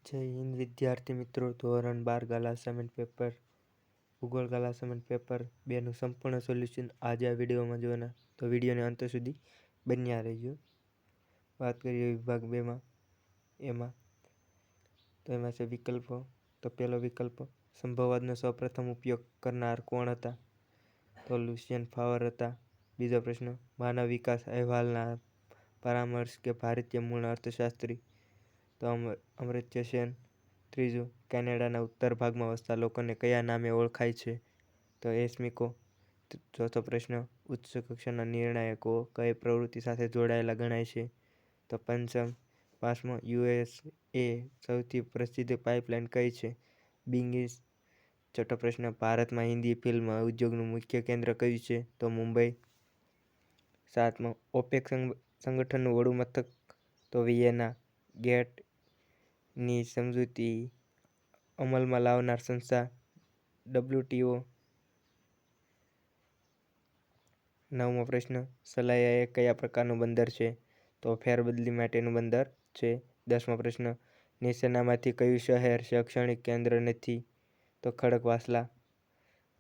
જય હિન્દ વિદ્યાર્થી મિત્રો. ધોરણ 12 ગાલા અસાઇનમેન્ટ પેપર ભૂગોળ ગાલા અસાઇનમેન્ટ પેપર 2નું સંપૂર્ણ સોલ્યુશન આજે આ વિડીયોમાં જોવાના, તો વિડીયોને અંત સુધી બન્યા રહેજો. વાત કરીએ વિભાગ 2માં એમાં છે વિકલ્પો. તો પહેલો વિકલ્પ, સંભવવાદનો સૌપ્રથમ ઉપયોગ કરનાર કોણ હતા? તો લુસિયન ફાવર હતા. બીજો પ્રશ્ન, માનવ વિકાસ અહેવાલના પરામર્શ કે ભારતીય મૂળના અર્થશાસ્ત્રી? તો અમર્ત્ય સેન. ત્રીજું, કેનેડાના ઉત્તર ભાગમાં વસતા લોકોને કયા નામે ઓળખાય છે? તો એસ્કિમો. ચોથો પ્રશ્ન, ઉચ્ચ કક્ષાના નિર્ણાયકો કઈ પ્રવૃત્તિ સાથે જોડાયેલા ગણાય છે? તો પાંચમો, યુએસએ સૌથી પ્રસિદ્ધ પાઇપલાઇન કઈ છે? બિંગીસ. છઠ્ઠો પ્રશ્ન, ભારતમાં હિન્દી ફિલ્મ ઉદ્યોગનું મુખ્ય કેન્દ્ર કયું છે? તો મુંબઈ. સાતમો, ઓપેક સંગઠનનું વડું મથક? તો વિયેના. ગેટની સમજૂતી અમલમાં લાવનાર સંસ્થા? ડબ્લ્યુટીઓ. નવમો પ્રશ્ન, સલાયા એ કયા પ્રકારનું બંદર છે? તો ફેરબદલી માટેનું બંદર છે. 10મો પ્રશ્ન, નીચેનામાંથી કયું શહેર શૈક્ષણિક કેન્દ્ર નથી? તો ખડકવાસલા.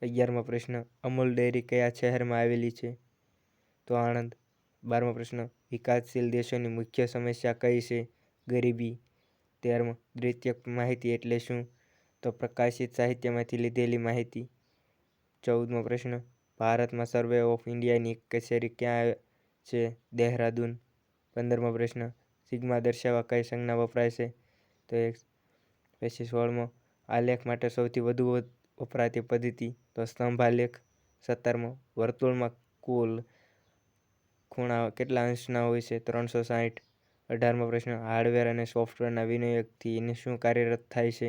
11મો પ્રશ્ન, અમૂલ ડેરી કયા શહેરમાં આવેલી છે? તો આણંદ. 12મો પ્રશ્ન, વિકાસશીલ દેશોની મુખ્ય સમસ્યા કઈ છે? ગરીબી. 13મો, દ્વિતીયક માહિતી એટલે શું? તો પ્રકાશિત સાહિત્યમાંથી લીધેલી માહિતી. 14મો પ્રશ્ન, ભારતમાં સર્વે ઓફ ઇન્ડિયાની કચેરી ક્યાં છે? દહેરાદૂન. 15મો પ્રશ્ન, સિગ્મા દર્શાવવા કઈ સંજ્ઞા વપરાય છે? તો પછી 16મો, આલેખ માટે સૌથી વધુ વપરાતી પદ્ધતિ? તો સ્તંભ આલેખ. 17મો, વર્તુળમાં કુલ ખૂણા કેટલા અંશના હોય છે? 360. 18મો પ્રશ્ન, હાર્ડવેર અને સોફ્ટવેરના વિનિયોગથી શું કાર્યરત થાય છે?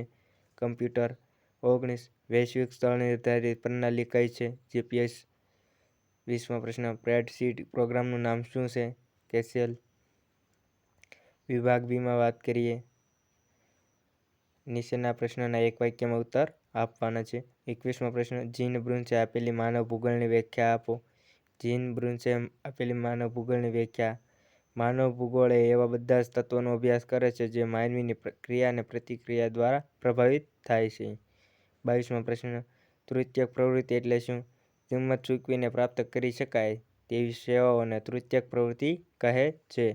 કમ્પ્યુટર. 19, વૈશ્વિક સ્થળ નિર્ધારિત પ્રણાલી કઈ છે? જીપીએસ. 20મો પ્રશ્ન, સ્પ્રેડશીટ પ્રોગ્રામનું નામ શું છે? એક્સેલ. વિભાગ બીમાં વાત કરીએ. નીચેના પ્રશ્નોના એક વાક્યમાં ઉત્તર આપવાના છે. 21મો પ્રશ્ન, જીન બ્રુન્સે આપેલી માનવ ભૂગોળની વ્યાખ્યા આપો. જીન બ્રુન્સે આપેલી માનવ ભૂગોળની વ્યાખ્યા: માનવ ભૂગોળ એ એવા બધા જ તત્વોનો અભ્યાસ કરે છે જે માનવીની ક્રિયા અને પ્રતિક્રિયા દ્વારા પ્રભાવિત થાય છે. 22મો પ્રશ્ન, તૃતીયક પ્રવૃત્તિ એટલે શું? કિંમત ચૂકવીને પ્રાપ્ત કરી શકાય તેવી સેવાઓને તૃતીયક પ્રવૃત્તિ કહે છે.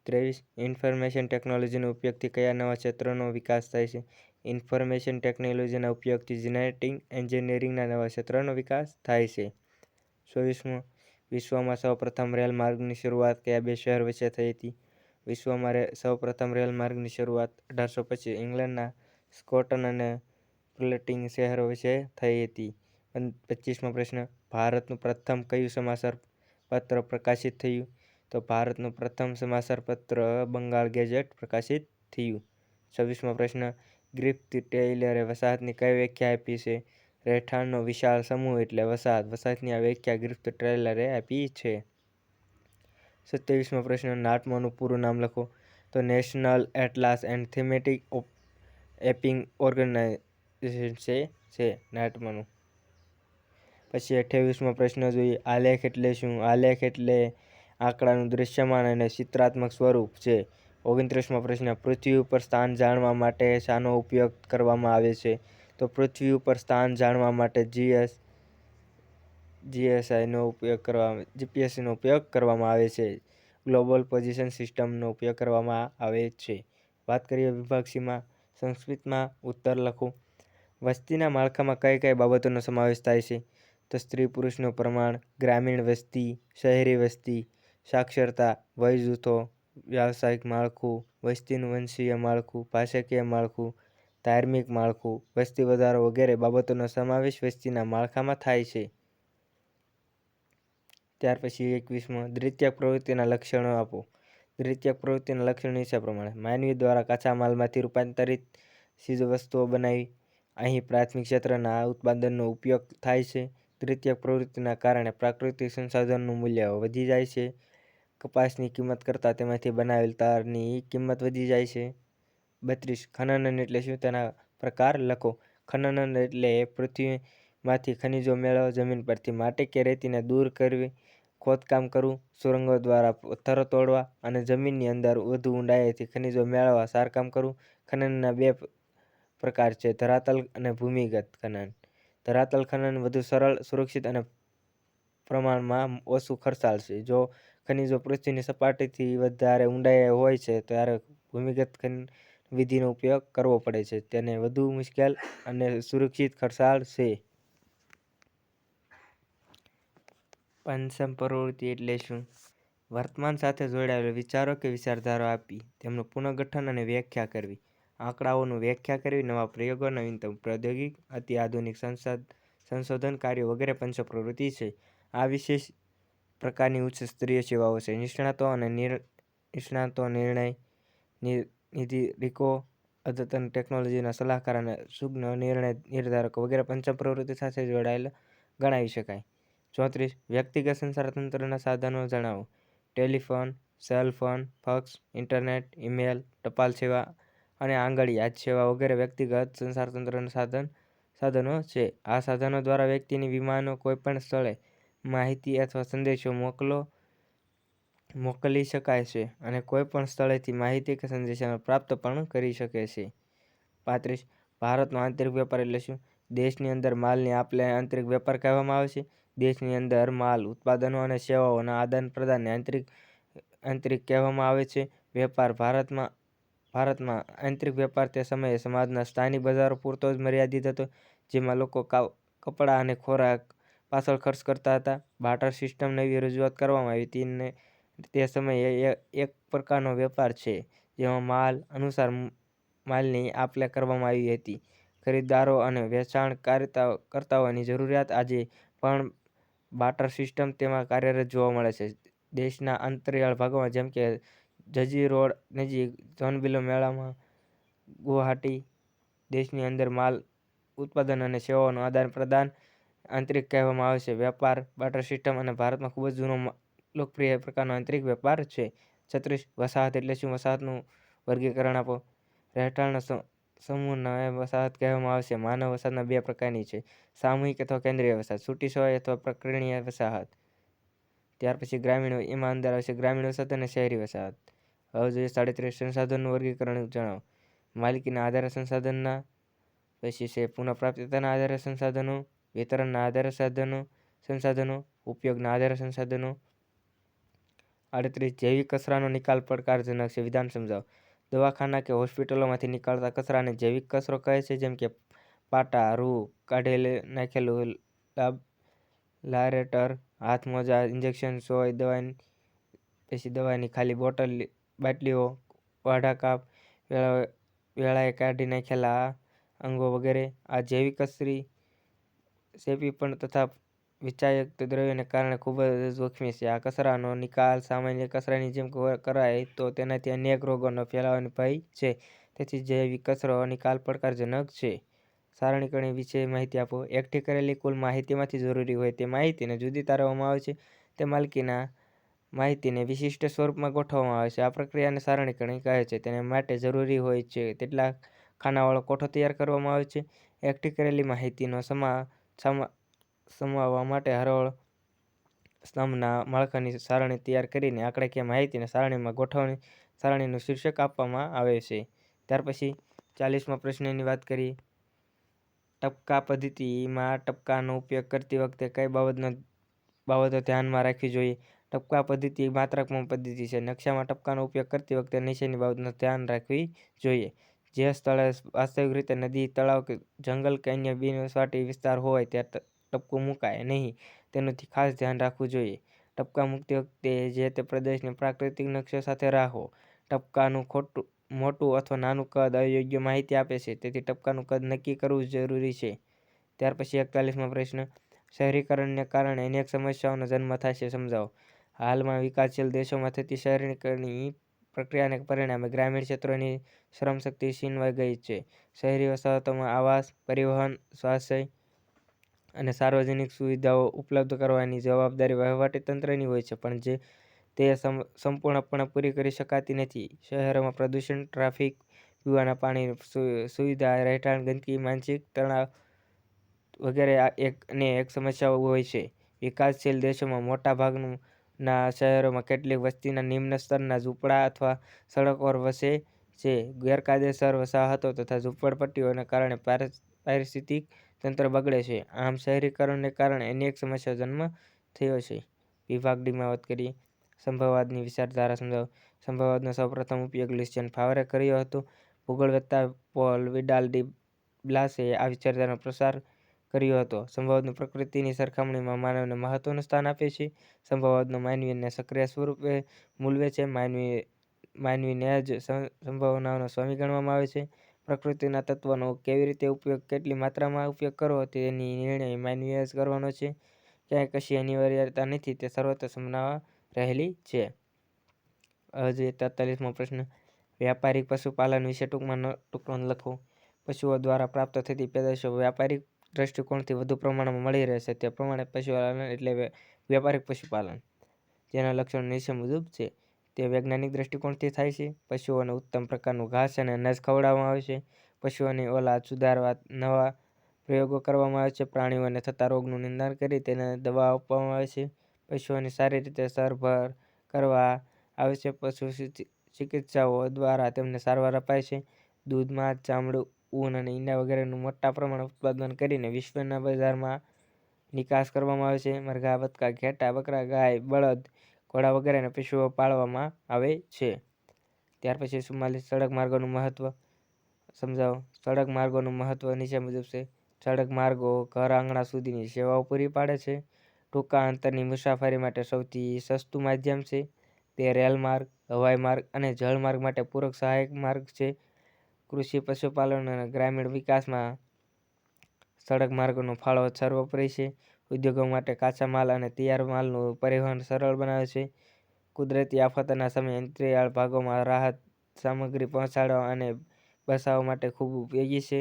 23, ઇન્ફોર્મેશન ટેકનોલોજીના ઉપયોગથી કયા નવા ક્ષેત્રોનો વિકાસ થાય છે? ઇન્ફોર્મેશન ટેકનોલોજીના ઉપયોગથી જેનેટિક એન્જિનિયરિંગના નવા ક્ષેત્રોનો વિકાસ થાય છે. 24મો, વિશ્વમાં સૌપ્રથમ રેલ માર્ગની શરૂઆત કયા બે શહેર વચ્ચે થઈ હતી? વિશ્વમાં સૌપ્રથમ રેલ માર્ગની શરૂઆત 1825 ઇંગ્લેન્ડના સ્કોટન અને ફ્લટીંગ શહેરો વચ્ચે થઈ હતી. 25મો પ્રશ્ન, ભારતનું પ્રથમ કયું સમાચાર પત્ર પ્રકાશિત થયું? તો ભારતનું પ્રથમ સમાચાર પત્ર બંગાળ ગેઝેટ પ્રકાશિત થયું. 26મો પ્રશ્ન, ગ્રિફિથ ટેલરે વસાહતની કઈ વ્યાખ્યા આપી છે? રહેઠાણનો વિશાળ સમૂહ એટલે વસાહત. વસાહતની આ વ્યાખ્યા ગ્રિફિથ ટેલરે આપી છે. 27મો પ્રશ્ન, નાટમોનું પૂરું નામ લખો. તો national atlas and thematic mapping organisation છે નાટમોનું. પછી 28મો પ્રશ્ન જોઈએ. આલેખ એટલે શું? આલેખ એટલે આંકડાનું દૃશ્યમાન અને ચિત્રાત્મક સ્વરૂપ છે. 29મો પ્રશ્ન, પૃથ્વી ઉપર સ્થાન જાણવા માટે શાનો ઉપયોગ કરવામાં આવે છે? તો પૃથ્વી ઉપર સ્થાન જાણવા માટે જીપીએસનો ઉપયોગ કરવામાં આવે છે. ગ્લોબલ પોઝિશન સિસ્ટમનો ઉપયોગ કરવામાં આવે છે. વાત કરીએ વિભાગ સીમાં. સંસ્કૃતમાં ઉત્તર લખો. વસ્તીના માળખામાં કઈ કઈ બાબતોનો સમાવેશ થાય છે? તો સ્ત્રી પુરુષનું પ્રમાણ, ગ્રામીણ વસ્તી, શહેરી વસ્તી, સાક્ષરતા, વય જૂથો, વ્યાવસાયિક માળખું, વસ્તીનું વંશીય માળખું, ભાષાકીય માળખું, ધાર્મિક માળખું, વસ્તી વધારો વગેરે બાબતોનો સમાવેશ વસ્તીના માળખામાં થાય છે. ત્યાર પછી 21મો, દ્વિતીયક પ્રવૃત્તિના લક્ષણો આપો. દ્વિતીયક પ્રવૃત્તિના લક્ષણો નીચે પ્રમાણે: માનવી દ્વારા કાચા માલમાંથી રૂપાંતરિત ચીજવસ્તુઓ બનાવી. અહીં પ્રાથમિક ક્ષેત્રના ઉત્પાદનનો ઉપયોગ થાય છે. દ્વિતીયક પ્રવૃત્તિના કારણે પ્રાકૃતિક સંસાધનોનું મૂલ્ય વધી જાય છે. કપાસની કિંમત કરતાં તેમાંથી બનાવેલ તારની કિંમત વધી જાય છે. 32, ખનન એટલે શું? તેના પ્રકાર લખો. ખનન એટલે પૃથ્વીમાંથી ખનિજો મેળવવા, જમીન પરથી માટી કે રેતીને દૂર કરવી, ખોદકામ કરવું, સુરંગો દ્વારા પથ્થરો તોડવા અને જમીનની અંદર વધુ ઊંડાઈથી ખનિજો મેળવવા. સારકામ કરવું. ખનનના બે પ્રકાર છે, ધરાતલ અને ભૂમિગત ખનન. ધરાતલ ખનન વધુ સરળ, સુરક્ષિત અને પ્રમાણમાં ઓછું ખર્ચાળ છે. જો ખનિજો પૃથ્વીની સપાટીથી વધારે ઊંડાઈએ હોય છે ત્યારે ભૂમિગત ખનન વિધિનો ઉપયોગ કરવો પડે છે. તેને વધુ મુશ્કેલ અને સુરક્ષિત ખર્ચાળ છે. પંચમ પ્રવૃત્તિ એટલે શું? વર્તમાન સાથે જોડાયેલા વિચારો કે વિચારધારાઓ આપી, તેમનું પુનર્ગઠન અને વ્યાખ્યા કરવી. આંકડાઓનું વ્યાખ્યા કરવી. નવા પ્રયોગો, નવીનતમ પ્રૌદ્યોગિક, અતિ આધુનિક સંશોધન કાર્યો વગેરે પંચમ પ્રવૃત્તિ છે. આ વિશેષ પ્રકારની ઉચ્ચ સ્તરીય સેવાઓ છે. નિષ્ણાતો, નિર્ણય નિર્ધારિકો, અદ્યતન ટેકનોલોજીના સલાહકાર અને સૂક્ષ્મ નિર્ણય નિર્ધારકો વગેરે પંચમ પ્રવૃત્તિ સાથે જોડાયેલા ગણાવી શકાય. 34. વ્યક્તિગત સંચાર તંત્રના સાધનો જણાવો. Telephone, cell phone, fax, internet, email, ટપાલ સેવા અને આંગળી યાદ સેવા વગેરે વ્યક્તિગત સંચાર તંત્રના સાધનો છે. આ સાધનો દ્વારા વ્યક્તિની વિમાનો કોઈપણ સ્થળે માહિતી અથવા સંદેશો મોકલી શકાય છે અને કોઈપણ સ્થળેથી માહિતી કે સંદેશાને પ્રાપ્ત પણ કરી શકે છે. 35. ભારતનો આંતરિક વેપાર એટલે શું? દેશની અંદર માલની આપ-લે આંતરિક વેપાર કહેવામાં આવે છે. દેશની અંદર માલ, ઉત્પાદનો અને સેવાઓના આદાન-પ્રદાનને આંતરિક કહેવામાં આવે છે. ભારતમાં આંતરિક વેપાર તે સમયે સમાજના સ્થાનિક બજારો પૂરતો જ મર્યાદિત હતો, જેમાં લોકો કપડાં અને ખોરાક પાછળ ખર્ચ કરતા હતા. બાર્ટર સિસ્ટમ નવી રજૂઆત કરવામાં આવી હતી. તે સમયે એક પ્રકારનો વેપાર છે જેમાં માલ અનુસાર માલની આપ-લે કરવામાં આવી હતી. ખરીદદારો અને વેચાણકર્તાઓની જરૂરિયાત આજે પણ બાર્ટર સિસ્ટમ તેમાં કાર્યરત જોવા મળે છે. દેશના અંતરિયાળ ભાગોમાં જેમ કે ઝજી રોડ નજીક હોર્નબિલ મેળામાં ગુવાહાટી, દેશની અંદર માલ, ઉત્પાદન અને સેવાઓનું આદાન-પ્રદાન આંતરિક કહેવામાં આવે છે. વેપાર બાર્ટર સિસ્ટમ અને ભારતમાં ખૂબ જ જૂનો લોકપ્રિય પ્રકારનો આંતરિક વેપાર છે. 36. વસાહત એટલે શું? વસાહતનું વર્ગીકરણ આપો. રહેઠાણના સમૂહને વસાહત કહેવામાં આવે છે. માનવ વસાહત બે પ્રકારની છે, સામૂહિક અથવા કેન્દ્રીય વસાહત, છૂટી છવાઈ અથવા પ્રકરણીય વસાહત. ત્યાર પછી ગ્રામીણ, એમાં અંદર આવશે ગ્રામીણ વસાહત અને શહેરી વસાહત. હવે જોઈએ 37. સંસાધનનું વર્ગીકરણ જણાવો. માલિકીના આધારે સંસાધનના, પછી છે પુનઃપ્રાપ્યતાના આધારે સંસાધનો, વિતરણના આધારે સંસાધનો, ઉપયોગના આધારે સંસાધનો. 38. જૈવિક કચરાનો નિકાલ પડકારજનક છે. વિધાન સમજાવો. દવાખાના કે હોસ્પિટલોમાંથી નીકળતા કચરાને જૈવિક કચરો કહે છે, જેમ કે પાટા, રૂ, કાઢી નાખેલું લારેટર, હાથ મોજા, ઇન્જેક્શન, સોય, પછી દવાની ખાલી બાટલીઓ, વાઢા કાપ, વેળાએ કાઢી નાખેલા અંગો વગેરે. આ જૈવિક કચરી ચેપી પણ તથા વિષાયુક્ત દ્રવ્યોને કારણે ખૂબ જ જોખમી છે. આ કચરાનો નિકાલ સામાન્ય કચરાની જેમ કરાય તો તેનાથી અનેક રોગોનો ફેલાવાનો ભય છે. તેથી જૈવિક કચરો નિકાલ પડકારજનક છે. સારણીકરણ વિશે માહિતી આપો. એકઠી કરેલી કુલ માહિતીમાંથી જરૂરી હોય તે માહિતીને જુદી તારવવામાં આવે છે. તે માલિકીના માહિતીને વિશિષ્ટ સ્વરૂપમાં ગોઠવવામાં આવે છે. આ પ્રક્રિયાને સારણીકરણ કહે છે. તેને માટે જરૂરી હોય છે તેટલા ખાનાવાળો કોઠો તૈયાર કરવામાં આવે છે. એકઠી કરેલી માહિતીનો સમાવવા માટે હરોળ સ્તંભના માળખાની સારણી તૈયાર કરીને આંકડાકીય માહિતીને સારણીમાં ગોઠવણી સારણીનું શીર્ષક આપવામાં આવે છે. ત્યાર પછી 40મા પ્રશ્નની વાત કરીએ. ટપકા પદ્ધતિમાં ટપકાનો ઉપયોગ કરતી વખતે કઈ બાબતો ધ્યાનમાં રાખવી જોઈએ? ટપકા પદ્ધતિ માત્રાત્મક પદ્ધતિ છે. નકશામાં ટપકાનો ઉપયોગ કરતી વખતે નીચેની બાબતોનું ધ્યાન રાખવી જોઈએ. જે સ્થળે વાસ્તવિક રીતે નદી, તળાવ, જંગલ કે અન્ય બિનવસવાટી વિસ્તાર હોય ત્યાં ટપકું મુકાય નહીં, તેનું ખાસ ધ્યાન રાખવું જોઈએ. ટપકા મૂકતી વખતે જે તે પ્રદેશની પ્રાકૃતિક નકશો સાથે રાખો. ટપકાનું મોટું અથવા નાનું કદ અયોગ્ય માહિતી આપે છે, તેથી ટપકાનું કદ નક્કી કરવું જરૂરી છે. ત્યાર પછી 41મો પ્રશ્ન. શહેરીકરણને કારણે અનેક સમસ્યાઓનો જન્મ થાય છે, સમજાવો. હાલમાં વિકાસશીલ દેશોમાં થતી શહેરીકરણની પ્રક્રિયાને પરિણામે ગ્રામીણ ક્ષેત્રોની શ્રમશક્તિ છીનવાઈ ગઈ છે. શહેરી વસાહતોમાં આવાસ, પરિવહન, સ્વાસ્થ્ય અને સાર્વજનિક સુવિધાઓ ઉપલબ્ધ કરવાની જવાબદારી વહીવટી તંત્રની હોય છે, પણ તે સંપૂર્ણપણે પૂરી કરી શકાતી નથી. શહેરોમાં પ્રદૂષણ, ટ્રાફિક, પીવાના પાણીની સુવિધા, રહેઠાણ, ગંદકી, માનસિક તણાવ વગેરે એક સમસ્યાઓ હોય છે. વિકાસશીલ દેશોમાં મોટા ભાગનું ના શહેરોમાં કેટલીક વસ્તીના નિમ્ન સ્તરના ઝૂંપડા અથવા સડકો વસે છે. ગેરકાયદેસર વસાહતો તથા ઝૂંપડપટ્ટીઓને કારણે પારિસ્થિતિક તંત્ર બગડે છે. આમ શહેરીકરણને કારણે અનેક સમસ્યાઓ જન્મ થયો છે. વિભાગ ડીમાં વાત કરીએ. સંભવવાદની વિચારધારા સમજાવો. સંભવવાદનો સૌપ્રથમ ઉપયોગ લુસિયન ફાવરે કર્યો હતો. ભૂગોળવેત્તા પોલ વિડાલ ડી બ્લાસે આ વિચારધારાનો પ્રસાર કર્યો હતો. સંભવવાદ પ્રકૃતિની સરખામણીમાં માનવને મહત્વનું સ્થાન આપે છે. સંભવવાદનો માનવીને સક્રિય સ્વરૂપે મૂલવે છે. માનવીને જ સંભાવનાઓનો સ્વામી ગણવામાં આવે છે. પ્રકૃતિના તત્વોનો કેવી રીતે ઉપયોગ, કેટલી માત્રામાં ઉપયોગ કરવો તેની નિર્ણય માનવીએ જ કરવાનો છે. ક્યાંય કશી અનિવાર્યતા નથી, તે સર્વત્ર સંભાવના રહેલી છે. હજી 43મો પ્રશ્ન. વ્યાપારિક પશુપાલન વિશે ટૂંકમાં લખો. પશુઓ દ્વારા પ્રાપ્ત થતી પેદાશો વ્યાપારિક દ્રષ્ટિકોણથી વધુ પ્રમાણમાં મળી રહેશે તે પ્રમાણે પશુપાલન એટલે વ્યાપારિક પશુપાલન. તેના લક્ષણો નીચે મુજબ છે. તે વૈજ્ઞાનિક દ્રષ્ટિકોણથી થાય છે. પશુઓને ઉત્તમ પ્રકારનું ઘાસ અને અનાજ ખવડાવવામાં આવે છે. પશુઓની ઓલાદ સુધારવા નવા પ્રયોગો કરવામાં આવે છે. પ્રાણીઓને થતા રોગનું નિદાન કરી તેને દવા આપવામાં આવે છે. પશુઓની સારી રીતે સારવાર કરવા આવે છે. પશુ ચિકિત્સાઓ દ્વારા તેમને સારવાર અપાય છે. દૂધ, માંસ, ચામડું, ઊન અને ઈંડા વગેરેનું મોટા પ્રમાણમાં ઉત્પાદન કરીને વિશ્વના બજારમાં નિકાસ કરવામાં આવે છે. મરઘા, બતકા, ઘેટાં, બકરા, ગાય, બળદ, ઘોડા વગેરેના પશુઓ પાળવામાં આવે છે. ત્યાર પછી 44 સડક માર્ગોનું મહત્વ સમજાવો. સડક માર્ગોનું મહત્વ નીચે મુજબ છે. સડક માર્ગો ઘર આંગણા સુધીની સેવાઓ પૂરી પાડે છે. ટૂંકા અંતરની મુસાફરી માટે સૌથી સસ્તું માધ્યમ છે. તે રેલ માર્ગ, હવાઈ માર્ગ અને જળ માર્ગ માટે પૂરક સહાયક માર્ગ છે. કૃષિ, પશુપાલન અને ગ્રામીણ વિકાસમાં સડક માર્ગોનો ફાળો સર્વોપરી છે. ઉદ્યોગો માટે કાચા માલ અને તૈયાર માલનું પરિવહન સરળ બનાવે છે. કુદરતી આફતના સમયે અંતરિયાળ ભાગોમાં રાહત સામગ્રી પહોંચાડવા અને બચાવ માટે ખૂબ ઉપયોગી છે.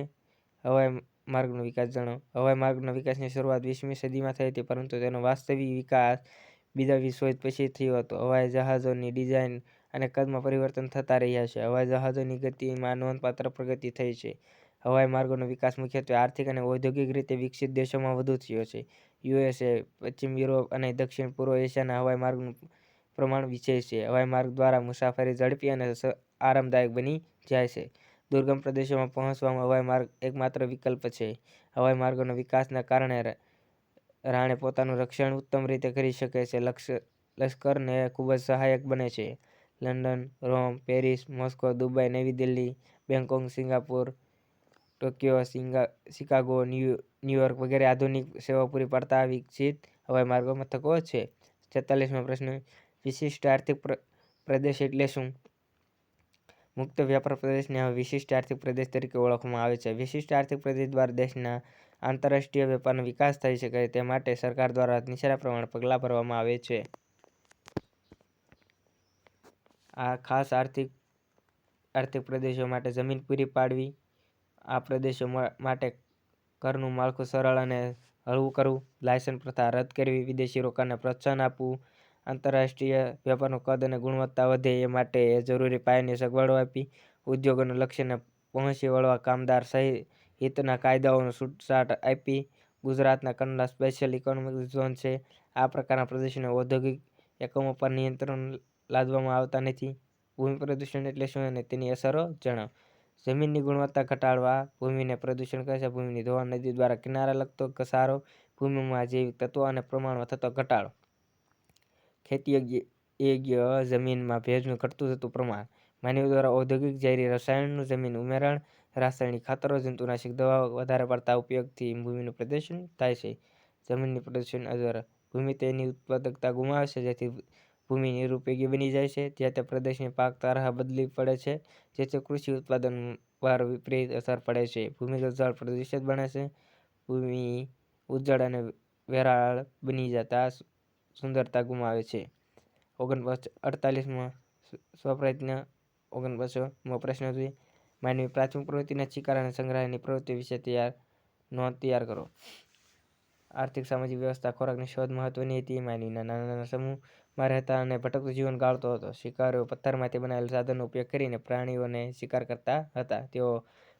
હવાઈ માર્ગનો વિકાસ જણાવો. હવાઈ માર્ગના વિકાસની શરૂઆત 20મી સદીમાં થઈ હતી, પરંતુ તેનો વાસ્તવિક વિકાસ બીજા વિશ્વયુદ્ધ પછી થયો હતો. હવાઈ જહાજોની ડિઝાઇન અને કદમાં પરિવર્તન થતા રહ્યા છે. હવાઈ જહાજોની ગતિમાં નોંધપાત્ર પ્રગતિ થઈ છે. હવાઈ માર્ગોનો વિકાસ મુખ્યત્વે આર્થિક અને ઔદ્યોગિક રીતે વિકસિત દેશોમાં વધુ થયો છે. યુએસએ, પશ્ચિમ યુરોપ અને દક્ષિણ પૂર્વ એશિયાના હવાઈ માર્ગનું પ્રમાણ વિશેષ છે. હવાઈ માર્ગ દ્વારા મુસાફરી ઝડપી અને આરામદાયક બની જાય છે. દુર્ગમ પ્રદેશોમાં પહોંચવામાં હવાઈ માર્ગ એકમાત્ર વિકલ્પ છે. હવાઈ માર્ગોના વિકાસના કારણે રાણે પોતાનું રક્ષણ ઉત્તમ રીતે કરી શકે છે. લશ્કરને ખૂબ જ સહાયક બને છે. લંડન, રોમ, પેરિસ, મોસ્કો, દુબઈ, નવી Delhi, Bangkok, Singapore, Tokyo, Chicago, New York વગેરે આધુનિક સેવાઓ પૂરી પાડતા વિકસિત હવાઈ માર્ગ મથકો છે. 46મો પ્રશ્ન. વિશિષ્ટ આર્થિક પ્રદેશ એટલે શું? મુક્ત વ્યાપાર પ્રદેશને હવે વિશિષ્ટ આર્થિક પ્રદેશ તરીકે ઓળખવામાં આવે છે. વિશિષ્ટ આર્થિક પ્રદેશ દ્વારા દેશના આંતરરાષ્ટ્રીય વેપારનો વિકાસ થઈ શકે તે માટે સરકાર દ્વારા નીચેના પ્રમાણે પગલાં ભરવામાં આવે છે. આ ખાસ આર્થિક પ્રદેશો માટે જમીન પૂરી પાડવી. આ પ્રદેશો માટે કરનું માળખું સરળ અને હળવું કરવું. લાયસન્સ પ્રથા રદ કરવી. વિદેશી રોકાણને પ્રોત્સાહન આપવું. આંતરરાષ્ટ્રીય વેપારનું કદ અને ગુણવત્તા વધે એ માટે જરૂરી પાયાની સગવડો આપવી. ઉદ્યોગોના લક્ષ્યને પહોંચી વળવા કામદાર હિતના કાયદાઓને છૂટછાટ આપવી. ગુજરાતના કંડલા સ્પેશિયલ ઇકોનોમિક ઝોન છે. આ પ્રકારના પ્રદેશોના ઔદ્યોગિક એકમો પર નિયંત્રણ લાદવામાં આવતા નથી. ભૂમિ પ્રદૂષણ એટલે શું અને તેની અસરો જણાવો. જમીનની ગુણવત્તા ઘટાડવા. ભૂમિને પ્રદૂષણ કરે છે. ભૂમિની ધોવાણ, નદી દ્વારા કિનારા લગતો ઘસારો, ભૂમિમાં જૈવિક તત્વો અને પ્રમાણમાં થતો ઘટાડો. ખેતી યોગ્ય જમીનમાં ભેજનું ઘટતું જતું પ્રમાણ. માનવી દ્વારા ઔદ્યોગિક ઝેરી રસાયણનું જમીન ઉમેરણ, રાસાયણિક ખાતરો, જંતુનાશક દવાઓ વધારે પડતા ઉપયોગથી ભૂમિનું પ્રદૂષણ થાય છે. જમીનની પ્રદૂષણ અસર. ભૂમિ તેની ઉત્પાદકતા ગુમાવે છે, જેથી ભૂમિ નિરુપયોગી બની જાય છે. જે તે પ્રદેશની પાક તરાહ બદલવી પડે છે, જેથી કૃષિ ઉત્પાદન પર વિપરીત અસર પડે છે. ભૂમિગત જળ પ્રદૂષિત બને છે. ભૂમિ ઉજ્જડ અને વેરાળ બની જતા સુંદરતા ગુમાવે છે. 48મો સ્વપ્રયત્ન. 49મો પ્રશ્ન જોઈએ. માનવી પ્રાથમિક પ્રવૃત્તિના શિકાર અને સંગ્રહની પ્રવૃત્તિઓ વિશે નોંધ તૈયાર કરો. આર્થિક સામાજિક વ્યવસ્થા. ખોરાકની શોધ મહત્વની હતી. માનવીના નાના સમૂહમાં રહેતા અને ભટકતું જીવન ગાળતો હતો. શિકારીઓ પથ્થરમાંથી બનાવેલ સાધનોનો ઉપયોગ કરીને પ્રાણીઓને શિકાર કરતા હતા. તેઓ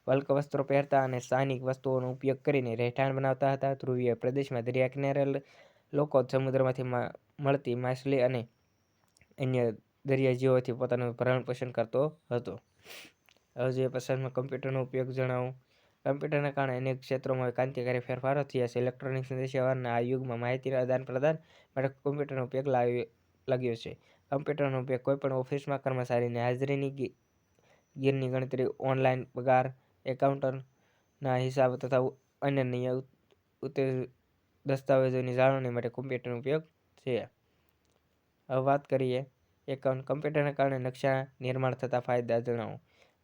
વલ્ક વસ્ત્રો પહેરતા અને સ્થાનિક વસ્તુઓનો ઉપયોગ કરીને રહેઠાણ બનાવતા હતા. ધ્રુવીય પ્રદેશમાં દરિયા કિનારે લોકો સમુદ્રમાંથી મળતી માછલી અને અન્ય દરિયાઈ જીવોથી પોતાનું ભરણ પોષણ કરતો હતો. હવે જોઈએ પ્રશ્નમાં કમ્પ્યુટરનો ઉપયોગ જણાવો. કમ્પ્યુટરના કારણે અનેક ક્ષેત્રોમાં ક્રાંતિકારી ફેરફારો થયા છે. ઇલેક્ટ્રોનિક સંદેશાવ્યવહારના આ યુગમાં માહિતીના આદાન-પ્રદાન માટે કમ્પ્યુટરનો ઉપયોગ લાગ્યો છે. કમ્પ્યુટરનો ઉપયોગ કોઈપણ ઓફિસમાં કર્મચારીની હાજરીની ગીરની ગણતરી, ઓનલાઈન પગાર, એકાઉન્ટના હિસાબ તથા અન્ય દસ્તાવેજોની જાળવણી માટે કમ્પ્યુટરનો ઉપયોગ છે. હવે વાત કરીએ કમ્પ્યુટરના કારણે નકશા નિર્માણ થતા ફાયદા જણાવો.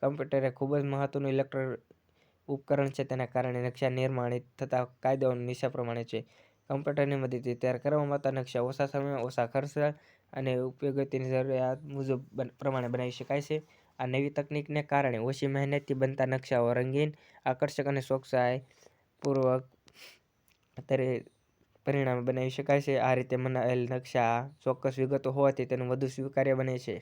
કમ્પ્યુટર એ ખૂબ જ મહત્વનું ઇલેક્ટ્રોનિક ઉપકરણ છે. તેના કારણે નકશા નિર્માણિત થતા કાયદાઓ નીચે પ્રમાણે છે. કમ્પ્યુટરની મદદથી તૈયાર કરવામાં આવતા નકશા ઓછા સમયમાં, ઓછા ખર્ચે અને ઉપયોગીતાની જરૂરિયાત મુજબ પ્રમાણે બનાવી શકાય છે. આ નવી તકનીકને કારણે ઓછી મહેનતથી બનતા નકશાઓ રંગીન, આકર્ષક અને ચોકસાઈપૂર્વક પરિણામે બનાવી શકાય છે. આ રીતે બનાવેલ નકશા ચોક્કસ વિગતો હોવાથી તેનું વધુ સ્વીકાર્ય બને છે.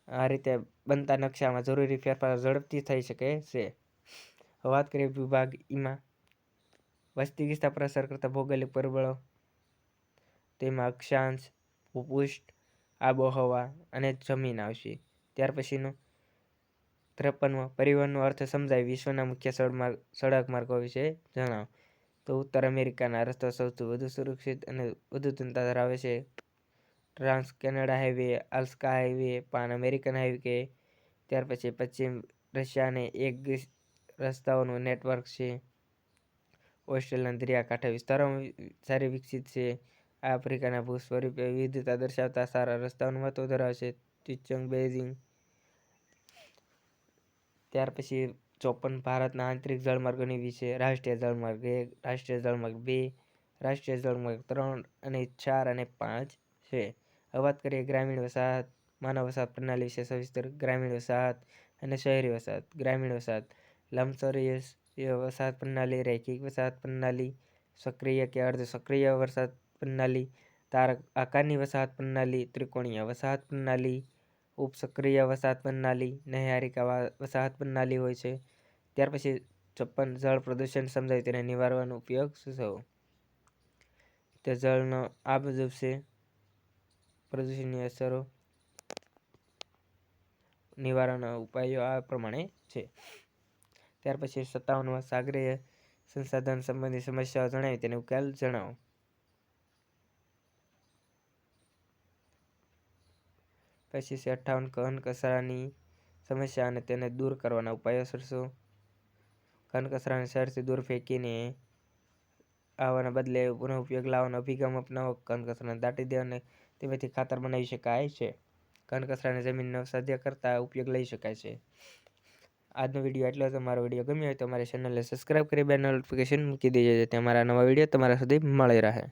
આ રીતે બનતા નકશામાં જરૂરી ફેરફારો ઝડપથી થઈ શકે છે. હવે વાત કરીએ વિભાગ ઈમાં વસ્તી વિસ્તાર પર અસર કરતા ભૌગોલિક પરિબળો. તેમાં અક્ષાંશ, ભૂપૃષ્ઠ, આબોહવા અને જમીન આવશે. ત્યાર પછીનું 53મો પરિવહનનો અર્થ સમજાય. વિશ્વના મુખ્ય સડક માર્ગો વિશે જણાવો. તો ઉત્તર અમેરિકાના રસ્તા સૌથી વધુ સુરક્ષિત અને વધુ જનતા ધરાવે છે. Trans Canada highway, Alaska highway, Pan American highway. ત્યાર પછી પશ્ચિમ રશિયાને એક રસ્તાઓનું નેટવર્ક છે. ઓસ્ટ્રેલિયાના દરિયાકાંઠા વિસ્તારોમાં સારી વિકસિત છે. આફ્રિકાના ભૂસ્વરૂપીય વિવિધતા દર્શાવતા સારા રસ્તાઓનું મહત્વ ધરાવે છે. ચુંચોંગ, બેઇજિંગ. ત્યાર પછી 54 ભારતના આંતરિક જળમાર્ગોની વિશે. રાષ્ટ્રીય જળમાર્ગ 1, રાષ્ટ્રીય જળમાર્ગ 2, રાષ્ટ્રીય જળમાર્ગ 3 અને 4 અને 5 છે. હવે વાત કરીએ ગ્રામીણ વસાહત, માનવ વસાહત પ્રણાલી વિશે સવિસ્તર. ગ્રામીણ વસાહત અને શહેરી વસાહત. ગ્રામીણ વસાહત લંબચોરસ વસાહત પ્રણાલી, રૈખિક વસાહત પ્રણાલી, સક્રિય કે અર્ધ સક્રિય વસાહત પ્રણાલી, તારક આકારની વસાહત પ્રણાલી, ત્રિકોણીય વસાહત પ્રણાલી, ઉપસક્રિય વસાહત પ્રણાલી, ન્યાયિક વસાહત પ્રણાલી હોય છે. ત્યાર પછી 56 જળ પ્રદૂષણ સમજાવી તેને નિવારવાનો ઉપયોગ સૂચવો. તે જળનો આ મુજબ છે. પ્રદૂષણની અસરો નિવારણના ઉપાયો આ પ્રમાણે છે. ત્યાર પછી 57માં સાગરીય સંસાધન સંબંધી સમસ્યાઓ જણાવી તેને ઉકેલ જણાવો. પછી છે 58 ઘન કચરાની સમસ્યા અને તેને દૂર કરવાના ઉપાયો સૂચવો. ઘન કચરાને શહેરથી દૂર ફેંકીને આવવાના બદલે પુનઃ ઉપયોગ લાવવાનો અભિગમ અપનાવો. ઘન કચરાને દાટી દેવાને તેમાંથી ખાતર બનાવી શકાય છે. ઘન કચરાને જમીનનો સાધ્ય કરતા ઉપયોગ લઈ શકાય છે. આજનો વિડીયો એટલો હતો. મારો વિડીયો ગમ્યો હોય તો અમારી ચેનલને સબસ્ક્રાઈબ કરી બેલ નોટિફિકેશન મૂકી દેજો જેથી અમારા નવા વિડીયો તમારા સુધી મળી રહે.